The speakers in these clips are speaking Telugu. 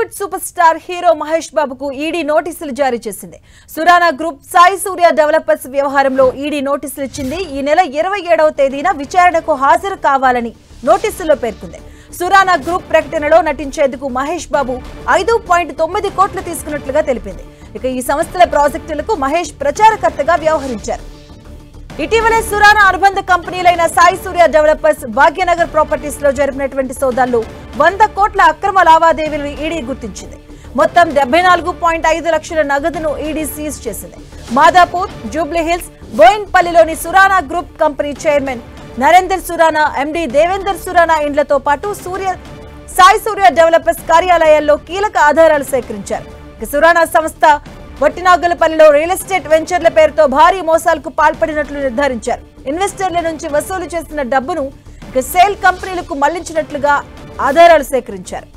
Tollywood super star hero Mahesh బాబుకు ఈడీ నోటీసులు జారీ చేసింది. సురానా గ్రూప్ సాయి సూర్య డెవలపర్స్ వ్యవహారంలో ఈడీ నోటీసులు ఇచ్చింది. ఈ నెల 27వ తేదీన విచారణకు హాజరు కావాలని నోటీసుల్లో పేర్కొంది. సురానా గ్రూప్ ప్రకటనలో నటించేందుకు మహేష్ బాబు 5.9 కోట్లు తీసుకున్నట్లుగా తెలిపింది. ఇక ఈ సంస్థల ప్రాజెక్టులకు మహేష్ ప్రచారకర్తగా వ్యవహరించారు. ఇటీవలే సురానా అనుబంధ కంపెనీలైన సాయి సూర్య డెవలపర్స్, భాగ్యనగర్ ప్రాపర్టీస్ లో జరిపినటువంటి సోదాల్లో 100 కోట్ల అక్రమ లావాదేవీలు ఈడీ గుర్తించింది. మొత్తం 74.5 లక్షల నగదును ఈడీ సీజ్ చేసింది. మాదాపూర్, జూబ్లీహిల్స్, బోయిన్పల్లిలోని Surana group company chairman Narender Surana, MD Devender Surana ఇండ్లతో పాటు సాయి సూర్య డెవలపర్స్ కార్యాలయాల్లో కీలక ఆధారాలు సేకరించారు. సురానా సంస్థ వట్టినాగులపల్లిలో రియల్ ఎస్టేట్ వెంచర్ల పేరుతో భారీ మోసాలకు పాల్పడినట్లు నిర్ధారించారు. ఇన్వెస్టర్ల నుంచి వసూలు చేసిన డబ్బును సేల్ కంపెనీలకు మళ్లించినట్లుగా ఆధారాలు సేకరించారు.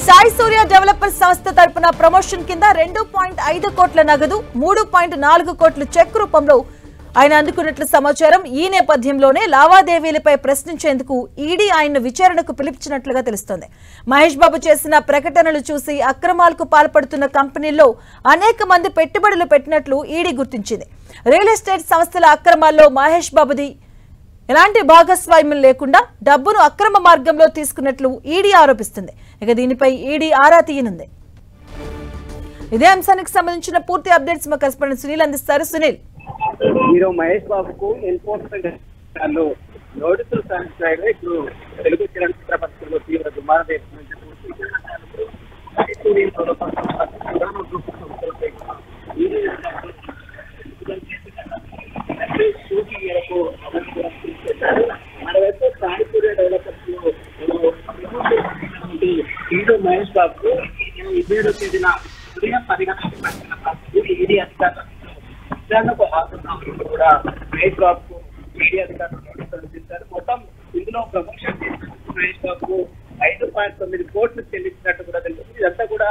సాయి సూర్య డెవలపర్స్ సంస్థ తరపున ప్రమోషన్ కింద 2.5 కోట్ల నగదు, 3.4 కోట్లు చెక్ రూపంలో ఆయన అందుకున్నట్లు సమాచారం. ఈ నేపథ్యంలోనే లావాదేవీలపై ప్రశ్నించేందుకు ఈడీ ఆయన్ను విచారణకు పిలిపించినట్లుగా తెలుస్తోంది. మహేష్ బాబు చేసిన ప్రకటనలు చూసి అక్రమాలకు పాల్పడుతున్న కంపెనీల్లో అనేక మంది పెట్టుబడులు పెట్టినట్లు ఈడీ గుర్తించింది. రియల్ ఎస్టేట్ సంస్థల అక్రమాల్లో మహేష్ బాబుది ఎలాంటి భాగస్వామ్యం లేకుండా డబ్బును అక్రమ మార్గంలో తీసుకున్నట్లు ఈడీ ఆరోపిస్తుంది. ఇక దీనిపై ఈడీ ఆరా తీయనుంది. ఇదే అంశానికి సంబంధించిన పూర్తి అప్డేట్స్ మా కరెస్పాండెంట్ సునీల్ అందిస్తారు. సునీల్, హీరో మహేష్ బాబుకు ఎన్ఫోర్స్మెంట్ నోటీసులు సాధించారు. ఇప్పుడు తెలుగు చలనచిత్ర పరిశ్రమలో తీవ్ర దుమారం మరోవైపు సాయి సూర్య డెవలపర్స్ లో హీరో మహేష్ బాబుకు 27వ తేదీన ఉదయం 10 గంటలకు పట్టిన పరిస్థితి ఈడీ అధికారులు విచారణకు హాజరు కూడా మహేష్ బాబుకు ఈడీ అధికారులు నోటీసులు అందించారు. మొత్తం ఇందులో ప్రమోషన్ చేసిన మహేష్ బాబుకు 5.9 కోట్లు చెల్లించినట్టు కూడా తెలుస్తుంది. ఇదంతా కూడా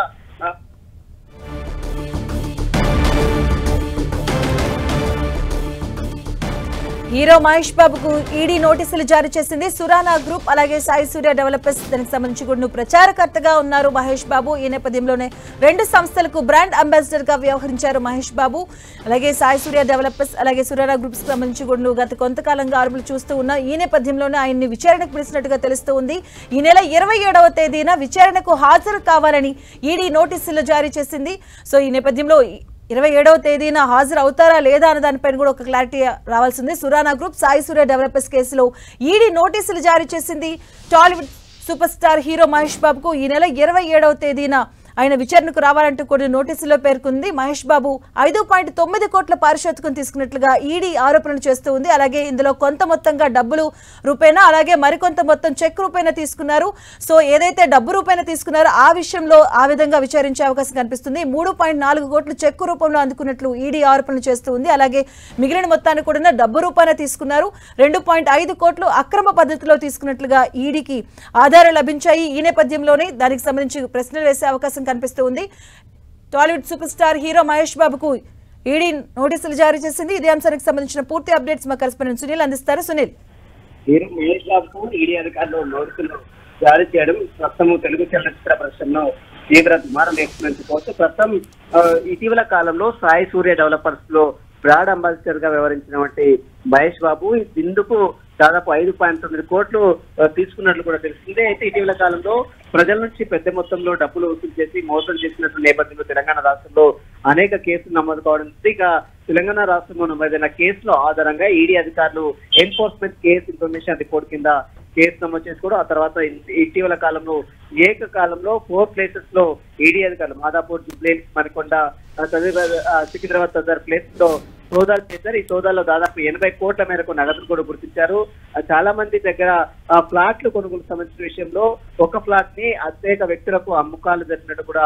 హీరో మహేష్ బాబుకు ఈడీ నోటీసులు జారీ చేసింది. సురానా గ్రూప్ అలాగే సాయి సూర్య డెవలపర్స్ దానికి సంబంధించి కూడా ప్రచారకర్తగా ఉన్నారు మహేష్ బాబు. ఈ నేపథ్యంలోనే రెండు సంస్థలకు బ్రాండ్ అంబాసిడర్ గా వ్యవహరించారు మహేష్ బాబు. అలాగే సాయి సూర్య డెవలపర్స్ అలాగే సురానా గ్రూప్స్ సంబంధించి కూడా గత కొంతకాలంగా ఆరోపణలు చూస్తూ ఉన్న ఈ నేపథ్యంలోనే ఆయన్ని విచారణకు పిలిచినట్టుగా తెలుస్తూ ఉంది. ఈ నెల 27వ తేదీన విచారణకు హాజరు కావాలని ఈడీ నోటీసులు జారీ చేసింది. సో ఈ నేపథ్యంలో 27వ తేదీన హాజరు అవుతారా లేదా అన్న దానిపైన కూడా ఒక క్లారిటీ రావాల్సింది. సురానా గ్రూప్ సాయి సూర్య డెవలపర్స్ కేసులో ఈడీ నోటీసులు జారీ చేసింది. Tollywood super star hero Mahesh బాబుకు ఈ నెల 27వ తేదీన ఆయన విచారణకు రావాలంటూ కొన్ని నోటీసుల్లో పేర్కొంది. మహేష్ బాబు 5.9 కోట్ల పారితోషికం తీసుకున్నట్లుగా ఈడీ ఆరోపణలు చేస్తూ ఉంది. అలాగే ఇందులో కొంత మొత్తంగా డబ్బులు రూపేణా అలాగే మరికొంత మొత్తం చెక్ రూపేణా తీసుకున్నారు. సో ఏదైతే డబ్బు రూపేణా తీసుకున్నారో ఆ విషయంలో ఆ విధంగా విచారించే అవకాశం కనిపిస్తుంది. 3.4 కోట్లు చెక్ రూపంలో అందుకున్నట్లు ఈడీ ఆరోపణలు చేస్తూ ఉంది. అలాగే మిగిలిన మొత్తాన్ని కూడా డబ్బు రూపాన తీసుకున్నారు. 2.5 కోట్లు అక్రమ పద్ధతిలో తీసుకున్నట్లుగా ఈడీకి ఆధారాలు లభించాయి. ఈ నేపథ్యంలోనే దానికి సంబంధించి ప్రశ్నలు వేసే అవకాశం కనిపిస్తూ ఉంది. Tollywood super star hero Mahesh బాబుకు ఈడీ నోటీసులు జారీ చేసింది. ఇదే అంశానికి సంబంధించిన పూర్తి అప్డేట్స్ మా కరెస్పాండెంట్ సునీల్ అందిస్తారు. సునీల్, హీరో మహేష్ బాబుకు ఈడీ అధికారులు నోటీసులు జారీ చేయడం ప్రస్తుతం తెలుగు చలనచిత్ర పరిశ్రమలో తీవ్ర దుమారం రేపుతున్నందుకోసం ప్రస్తుతం ఇటీవల కాలంలో సాయి సూర్య డెవలపర్స్ లో బ్రాండ్ అంబాసిడర్ గా వ్యవహరించినటువంటి మహేష్ బాబు ఇందుకు దాదాపు 5.9 కోట్లు తీసుకున్నట్లు కూడా తెలిసిందే. అయితే ఇటీవల కాలంలో ప్రజల నుంచి పెద్ద మొత్తంలో డబ్బులు వసూలు చేసి మోసం చేసినట్టు నేపథ్యంలో తెలంగాణ రాష్ట్రంలో అనేక కేసులు నమోదు కావడంతో ఇక తెలంగాణ రాష్ట్రంలో నమోదైన కేసుల ఆధారంగా ఈడీ అధికారులు ఎన్ఫోర్స్మెంట్ కేసు ఇన్ఫర్మేషన్ రిపోర్ట్ కింద కేసు నమోదు చేసుకోవడం, ఆ తర్వాత ఇటీవల కాలంలో ఏకకాలంలో 4 ప్లేసెస్ లో ఈడీ అధికారులు మాదాపూర్, జూబ్లీహిల్స్, మణికొండ, సికింద్రాబాద్ తదితర ప్లేసెస్ లో సోదాలు చేశారు. ఈ సోదాల్లో దాదాపు 80 కోట్ల మేరకు నగదును కూడా గుర్తించారు. చాలా మంది దగ్గర ఫ్లాట్లు కొనుగోలు సంబంధించిన విషయంలో ఒక ఫ్లాట్ ని అత్యేక వ్యక్తులకు అమ్మకాలు జరిపినట్టు కూడా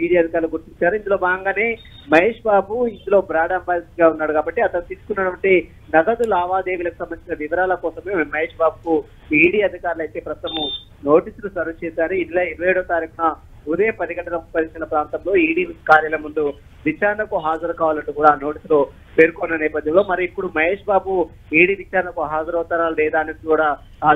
ఈడీ అధికారులు గుర్తించారు. ఇందులో భాగంగానే మహేష్ బాబు ఇందులో బ్రాండ్ అంబాసిడర్ గా ఉన్నాడు కాబట్టి అతను తీసుకున్నటువంటి నగదు లావాదేవీలకు సంబంధించిన వివరాల కోసమే మహేష్ బాబుకు ఈడీ అధికారులు అయితే ప్రస్తుతం నోటీసులు సర్వ్ చేశారు. ఈ నెల 27వ తారీఖున ఉదయం 10:30 ప్రాంతంలో ఈడీ కార్యాలయం ముందు విచారణకు హాజరు కావాలంటూ కూడా నోటీసులో పేర్కొన్న నేపథ్యంలో మరి ఇప్పుడు మహేష్ బాబు ఈడీ విచారణకు హాజరవుతారా లేదా అనేది కూడా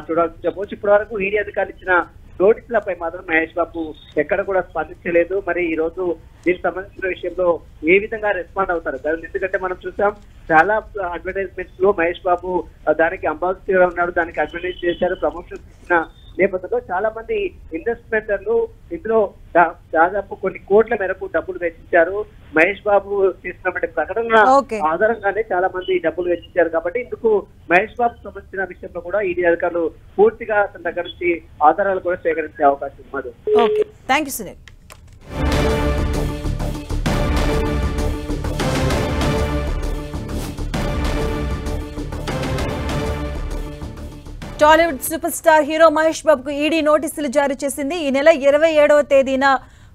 చూడాల్సి చెప్పవచ్చు. ఇప్పటి వరకు ఈడీ అధికారులు ఇచ్చిన నోటీసులపై మాత్రం మహేష్ బాబు ఎక్కడ కూడా స్పందించలేదు. మరి ఈ రోజు దీనికి సంబంధించిన విషయంలో ఏ విధంగా రెస్పాండ్ అవుతారు, ఎందుకంటే మనం చూసాం చాలా అడ్వర్టైజ్మెంట్స్ లో మహేష్ బాబు దానికి అంబాసిడర్ ఉన్నాడు, దానికి అడ్వర్టైజ్ చేశారు, ప్రమోషన్స్ ఇచ్చిన నేపథ్యంలో చాలా మంది ఇన్వెస్ట్మెంటర్లు ఇందులో దాదాపు కొన్ని కోట్ల మేరకు డబ్బులు వెచ్చించారు. మహేష్ బాబు చేసినటువంటి ప్రకటన ఆధారంగానే చాలా మంది డబ్బులు వెచ్చించారు. కాబట్టి ఇందుకు మహేష్ బాబు సంబంధించిన విషయంలో కూడా ఈడీ అధికారులు పూర్తిగా తన దగ్గర నుంచి ఆధారాలు కూడా సేకరించే అవకాశం ఉంది. Okay, thank you Sunil. Tollywood super star hero Mahesh బాబుకు ఈడీ నోటీసులు జారీ చేసింది. ఈ నెల 27వ తేదీన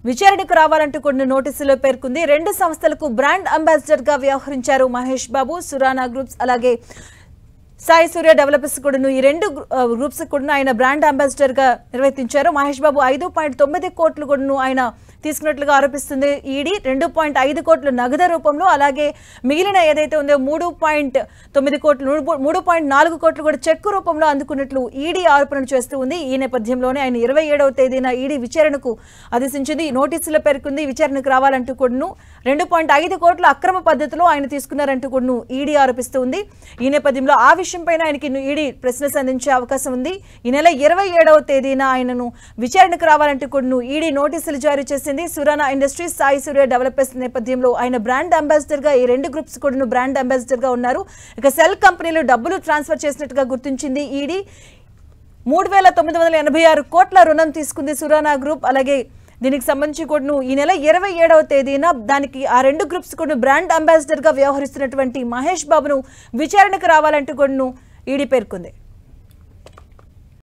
విచారణకు రావాలంటూ కొన్ని నోటీసుల్లో పేర్కొంది. 2 సంస్థలకు బ్రాండ్ అంబాసిడర్ గా వ్యవహరించారు మహేష్ బాబు. సురానా గ్రూప్స్ అలాగే సాయి సూర్య డెవలపర్స్ కూడాను ఈ 2 గ్రూప్స్ కూడా ఆయన బ్రాండ్ అంబాసిడర్ గా నిర్వర్తించారు. మహేష్ బాబు 5.9 కోట్లు కూడా ఆయన తీసుకున్నట్లుగా ఆరోపిస్తుంది ఈడీ. 2.5 కోట్లు నగదు రూపంలో, అలాగే మిగిలిన ఏదైతే ఉందో 3.9 కోట్లు 3.4 కోట్లు కూడా చెక్కు రూపంలో అందుకున్నట్లు ఈడీ ఆరోపణలు చేస్తూ ఉంది. ఈ నేపథ్యంలోనే ఆయన 27వ తేదీన ఈడీ విచారణకు ఆదేశించింది. నోటీసులో పేర్కొంది విచారణకు రావాలంటూ కూడాను 2.5 కోట్ల అక్రమ పద్ధతిలో ఆయన తీసుకున్నారంటూ కూడాను ఈడీ ఆరోపిస్తూ ఉంది. ఈ నేపథ్యంలో ఆ విషయంపైన ఆయనకి ఈడీ ప్రశ్నలు సంధించే అవకాశం ఉంది. ఈ నెల 27వ తేదీన ఆయనను విచారణకు రావాలంటూ కూడాను ఈడీ నోటీసులు జారీ చేసింది. సురానా ఇండస్ట్రీస్, సాయి సూర్య డెవలపర్స్ నేపథ్యంలో ఆయన బ్రాండ్ అంబాసిడర్ గా ఈ 2 గ్రూప్స్ కూడా బ్రాండ్ అంబాసిడర్ గా ఉన్నారు. ఇక సెల్ కంపెనీలు డబ్బులు ట్రాన్స్ఫర్ చేసినట్టుగా గుర్తించింది ఈడీ. 3,986 కోట్ల రుణం తీసుకుంది సురానా గ్రూప్. అలాగే దీనికి సంబంధించి కూడా ఈ నెల 27వ తేదీన దానికి ఆ 2 గ్రూప్స్ కూడా బ్రాండ్ అంబాసిడర్ గా వ్యవహరిస్తున్నటువంటి మహేష్ బాబును విచారణకు రావాలంటూ కూడా ఈడీ పేర్కొంది.